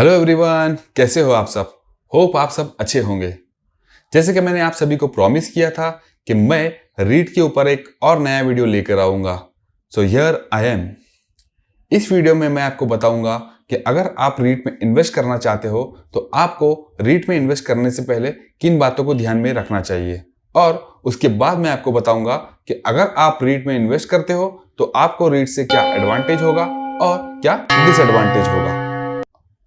Hello everyone, कैसे हो आप सब। होप आप सब अच्छे होंगे। जैसे कि मैंने आप सभी को प्रॉमिस किया था कि मैं रीट के ऊपर एक और नया वीडियो लेकर आऊंगा। So here I am. इस वीडियो में मैं आपको बताऊंगा कि अगर आप रीट में इन्वेस्ट करना चाहते हो तो आपको रीट में इन्वेस्ट करने से पहले किन बातों को ध्यान में रखना चाहिए, और उसके बाद मैं आपको बताऊंगा कि अगर आप रीट में इन्वेस्ट करते हो तो आपको रीट से क्या एडवांटेज होगा और क्या डिसएडवांटेज होगा।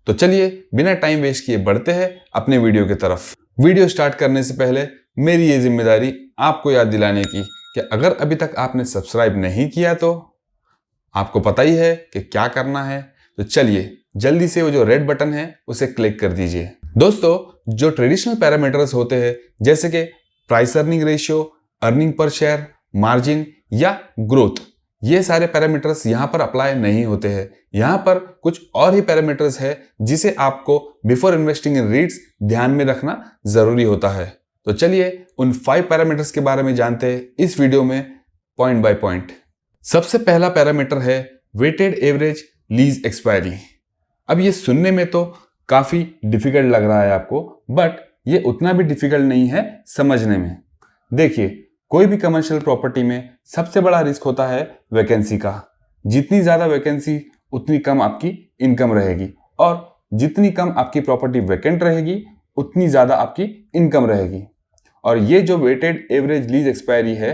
तो चलिए बिना टाइम वेस्ट किए बढ़ते हैं अपने वीडियो की तरफ। वीडियो स्टार्ट करने से पहले मेरी ये जिम्मेदारी आपको याद दिलाने की कि अगर अभी तक आपने सब्सक्राइब नहीं किया तो आपको पता ही है कि क्या करना है। तो चलिए जल्दी से वो जो रेड बटन है उसे क्लिक कर दीजिए। दोस्तों, जो ट्रेडिशनल पैरामीटर्स होते हैं जैसे कि price earning ratio, earning per share, margin या ग्रोथ, ये सारे पैरामीटर्स यहाँ पर अप्लाई नहीं होते हैं। यहाँ पर कुछ और ही पैरामीटर्स है जिसे आपको बिफोर इन्वेस्टिंग इन रीट्स ध्यान में रखना जरूरी होता है। तो चलिए उन 5 पैरामीटर्स के बारे में जानते हैं इस वीडियो में पॉइंट बाय पॉइंट। सबसे पहला पैरामीटर है वेटेड एवरेज लीज एक्सपायरी। अब ये सुनने में तो काफी डिफिकल्ट लग रहा है आपको, बट ये उतना भी डिफिकल्ट नहीं है समझने में। देखिए, कोई भी कमर्शियल प्रॉपर्टी में सबसे बड़ा रिस्क होता है वैकेंसी का। जितनी ज्यादा वैकेंसी उतनी कम आपकी इनकम रहेगी, और जितनी कम आपकी प्रॉपर्टी वैकेंट रहेगी उतनी ज्यादा आपकी इनकम रहेगी। और ये जो वेटेड एवरेज लीज एक्सपायरी है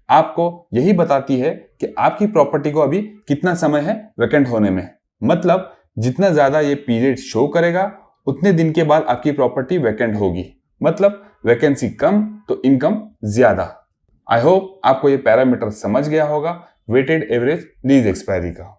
आपको यही बताती है कि आपकी प्रॉपर्टी को अभी कितना समय है वैकेंट होने में। मतलब जितना ज्यादा ये पीरियड शो करेगा उतने दिन के बाद आपकी प्रॉपर्टी वैकेंट होगी। मतलब वैकेंसी कम तो इनकम ज्यादा। आई होप आपको ये पैरामीटर समझ गया होगा वेटेड एवरेज लीज एक्सपायरी का।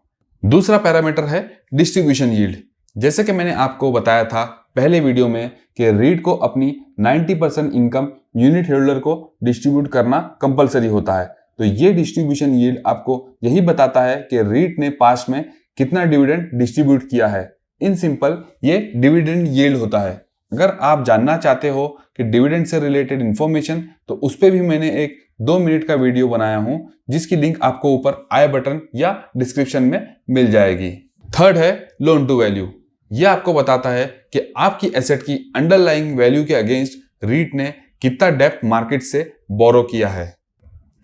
दूसरा पैरामीटर है डिस्ट्रीब्यूशन यील्ड। जैसे कि मैंने आपको बताया था पहले वीडियो में कि रीट को अपनी 90% इनकम यूनिट होल्डर को डिस्ट्रीब्यूट करना कंपलसरी होता है। तो ये डिस्ट्रीब्यूशन यील्ड आपको यही बताता है कि रीट ने पास्ट में कितना डिविडेंड डिस्ट्रीब्यूट किया है। इन सिंपल ये डिविडेंड यील्ड होता है। अगर आप जानना चाहते हो कि डिविडेंड से रिलेटेड इंफॉर्मेशन, तो उस पर भी मैंने एक 2 मिनट का वीडियो बनाया हूं जिसकी लिंक आपको ऊपर आई बटन या डिस्क्रिप्शन में मिल जाएगी। थर्ड है लोन टू वैल्यू। यह आपको बताता है कि आपकी एसेट की अंडरलाइंग वैल्यू के अगेंस्ट रीट ने कितना डेप्थ मार्केट से बोरो किया है,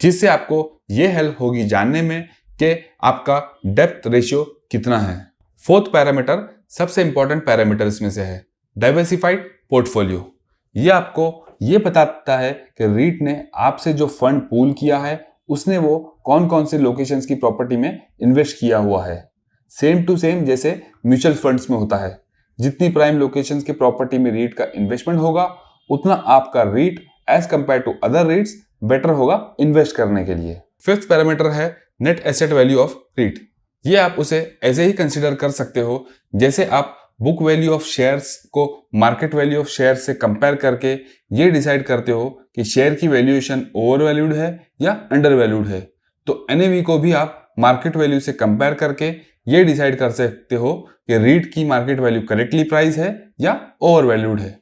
जिससे आपको यह हेल्प होगी जानने में कि आपका डेप्थ रेशियो कितना है। फोर्थ पैरामीटर सबसे इंपॉर्टेंट पैरामीटर इसमें से है डाइवर्सिफाइड पोर्टफोलियो। यह आपको ये बताता है कि रीट ने आपसे जो फंड पूल किया है उसने वो कौन कौन से लोकेशंस की प्रॉपर्टी में इन्वेस्ट किया हुआ है। सेम टू सेम जैसे म्यूचुअल फंड्स में होता है, जितनी प्राइम लोकेशंस की प्रॉपर्टी में रीट का इन्वेस्टमेंट होगा उतना आपका REIT as compare to other REITs better होगा इन्वेस्ट करने के लिए। फिफ्थ पैरामीटर है net asset value of REIT. ये आप उसे ऐसे ही कंसिडर कर सकते हो जैसे आप बुक वैल्यू ऑफ शेयर्स को मार्केट वैल्यू ऑफ शेयर से कंपेयर करके ये डिसाइड करते हो कि शेयर की वैल्यूएशन ओवर वैल्यूड है या अंडर वैल्यूड है। तो एनएवी को भी आप मार्केट वैल्यू से कंपेयर करके ये डिसाइड कर सकते हो कि रीट की मार्केट वैल्यू करेक्टली प्राइस है या ओवर वैल्यूड है।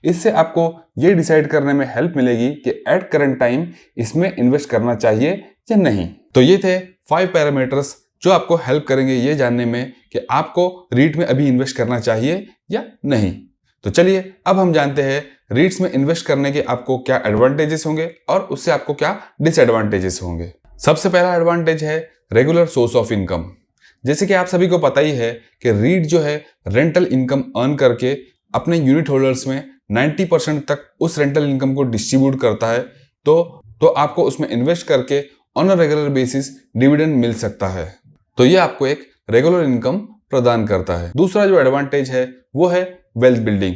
इससे आपको ये डिसाइड करने में हेल्प मिलेगी कि एट करंट टाइम इसमें इन्वेस्ट करना चाहिए या नहीं। तो ये थे 5 पैरामीटर्स जो आपको हेल्प करेंगे ये जानने में कि आपको रीट में अभी इन्वेस्ट करना चाहिए या नहीं। तो चलिए अब हम जानते हैं रीट्स में इन्वेस्ट करने के आपको क्या एडवांटेजेस होंगे और उससे आपको क्या डिसएडवांटेजेस होंगे। सबसे पहला एडवांटेज है रेगुलर सोर्स ऑफ इनकम। जैसे कि आप सभी को पता ही है कि रीट जो है रेंटल इनकम अर्न करके अपने यूनिट होल्डर्स में 90% तक उस रेंटल इनकम को डिस्ट्रीब्यूट करता है। तो आपको उसमें इन्वेस्ट करके on a regular basis dividend मिल सकता है। तो ये आपको एक रेगुलर इनकम प्रदान करता है। दूसरा जो एडवांटेज है वो है वेल्थ बिल्डिंग।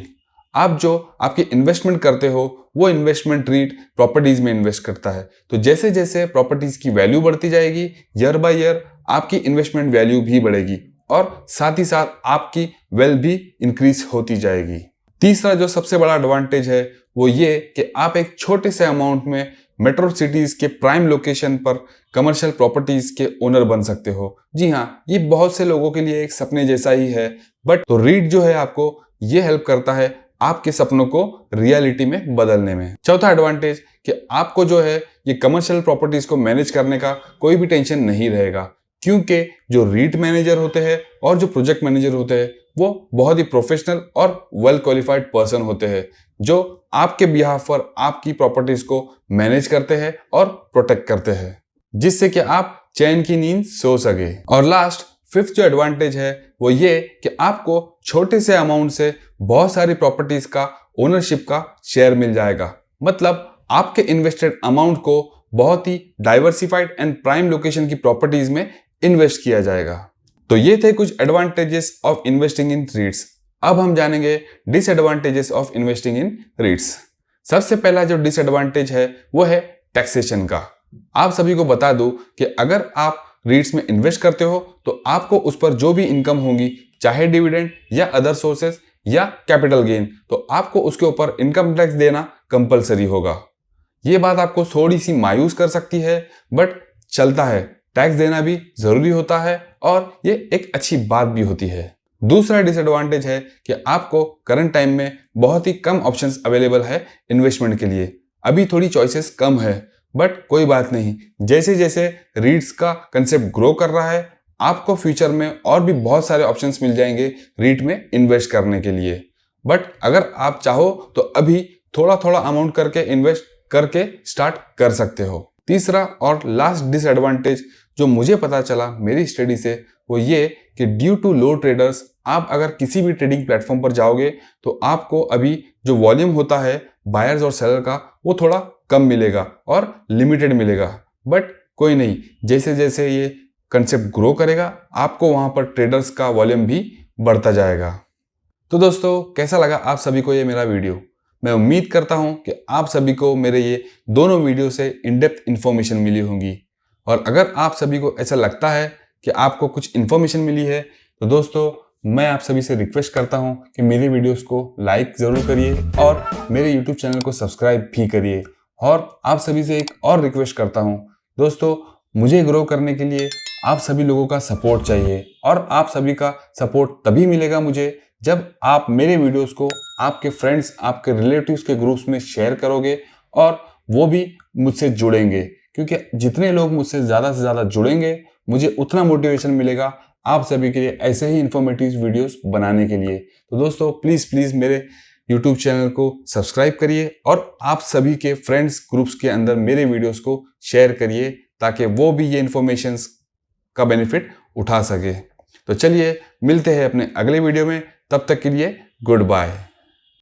आप जो आपकी इन्वेस्टमेंट करते हो वो इन्वेस्टमेंट रीट प्रॉपर्टीज में इन्वेस्ट करता है। तो जैसे जैसे प्रॉपर्टीज की वैल्यू बढ़ती जाएगी ईयर बाय ईयर आपकी इन्वेस्टमेंट वैल्यू भी बढ़ेगी और साथ ही साथ आपकी वेल्थ भी इंक्रीज होती जाएगी। तीसरा जो सबसे बड़ा एडवांटेज है वो ये कि आप एक छोटे से अमाउंट में मेट्रो सिटीज के प्राइम लोकेशन पर कमर्शियल प्रॉपर्टीज के ओनर बन सकते हो। जी हाँ, ये बहुत से लोगों के लिए एक सपने जैसा ही है, बट तो रीट जो है आपको ये हेल्प करता है आपके सपनों को रियलिटी में बदलने में। चौथा एडवांटेज कि आपको जो है ये कमर्शियल प्रॉपर्टीज को मैनेज करने का कोई भी टेंशन नहीं रहेगा, क्योंकि जो रीट मैनेजर होते हैं और जो प्रोजेक्ट मैनेजर होते हैं वो बहुत ही प्रोफेशनल और वेल क्वालिफाइड पर्सन होते हैं जो आपके बिहाफ पर आपकी प्रॉपर्टीज को मैनेज करते हैं और प्रोटेक्ट करते हैं, जिससे कि आप चैन की नींद सो सके। और लास्ट फिफ्थ जो एडवांटेज है वो ये कि आपको छोटे से अमाउंट से बहुत सारी प्रॉपर्टीज का ओनरशिप का शेयर मिल जाएगा। मतलब आपके इन्वेस्टेड अमाउंट को बहुत ही डाइवर्सिफाइड एंड प्राइम लोकेशन की प्रॉपर्टीज में इन्वेस्ट किया जाएगा। तो ये थे कुछ एडवांटेजेस ऑफ इन्वेस्टिंग इन रीट्स। अब हम जानेंगे डिसएडवांटेजेस ऑफ इन्वेस्टिंग इन रीट्स। सबसे पहला जो डिसएडवांटेज है वो है टैक्सेशन का। आप सभी को बता दूं कि अगर आप रीट्स में इन्वेस्ट करते हो तो आपको उस पर जो भी इनकम होगी, चाहे डिविडेंड या अदर सोर्सेस या कैपिटल गेन, तो आपको उसके ऊपर इनकम टैक्स देना कंपलसरी होगा। ये बात आपको थोड़ी सी मायूस कर सकती है, बट चलता है, टैक्स देना भी जरूरी होता है और ये एक अच्छी बात भी होती है। दूसरा डिसएडवांटेज है कि आपको करंट टाइम में बहुत ही कम ऑप्शंस अवेलेबल है इन्वेस्टमेंट के लिए। अभी थोड़ी चॉइसेस कम है, बट कोई बात नहीं, जैसे जैसे रीट्स का कंसेप्ट ग्रो कर रहा है आपको फ्यूचर में और भी बहुत सारे ऑप्शंस मिल जाएंगे रीट में इन्वेस्ट करने के लिए। बट अगर आप चाहो तो अभी थोड़ा थोड़ा अमाउंट करके इन्वेस्ट करके स्टार्ट कर सकते हो। तीसरा और लास्ट डिसएडवांटेज जो मुझे पता चला मेरी स्टडी से वो ये कि ड्यू टू लो ट्रेडर्स आप अगर किसी भी ट्रेडिंग प्लेटफॉर्म पर जाओगे तो आपको अभी जो वॉल्यूम होता है बायर्स और सेलर का वो थोड़ा कम मिलेगा और लिमिटेड मिलेगा। बट कोई नहीं, जैसे जैसे ये कंसेप्ट ग्रो करेगा आपको वहां पर ट्रेडर्स का वॉल्यूम भी बढ़ता जाएगा। तो दोस्तों कैसा लगा आप सभी को ये मेरा वीडियो? मैं उम्मीद करता हूं कि आप सभी को मेरे ये दोनों वीडियो से इन डेप्थ इन्फॉर्मेशन मिली होंगी। और अगर आप सभी को ऐसा लगता है कि आपको कुछ इन्फॉर्मेशन मिली है तो दोस्तों मैं आप सभी से रिक्वेस्ट करता हूं कि मेरी वीडियोस को लाइक ज़रूर करिए और मेरे यूट्यूब चैनल को सब्सक्राइब भी करिए। और आप सभी से एक और रिक्वेस्ट करता हूं दोस्तों, मुझे ग्रो करने के लिए आप सभी लोगों का सपोर्ट चाहिए और आप सभी का सपोर्ट तभी मिलेगा मुझे जब आप मेरे वीडियोस को आपके फ्रेंड्स, आपके रिलेटिव्स के ग्रुप्स में शेयर करोगे और वो भी मुझसे जुड़ेंगे, क्योंकि जितने लोग मुझसे ज़्यादा से ज़्यादा जुड़ेंगे मुझे उतना मोटिवेशन मिलेगा आप सभी के लिए ऐसे ही इंफॉर्मेटिव वीडियोस बनाने के लिए। तो दोस्तों प्लीज़ मेरे यूट्यूब चैनल को सब्सक्राइब करिए और आप सभी के फ्रेंड्स ग्रुप्स के अंदर मेरे वीडियोस को शेयर करिए ताकि वो भी ये इन्फॉर्मेशंस का बेनिफिट उठा सके। तो चलिए मिलते हैं अपने अगले वीडियो में, तब तक के लिए गुड बाय।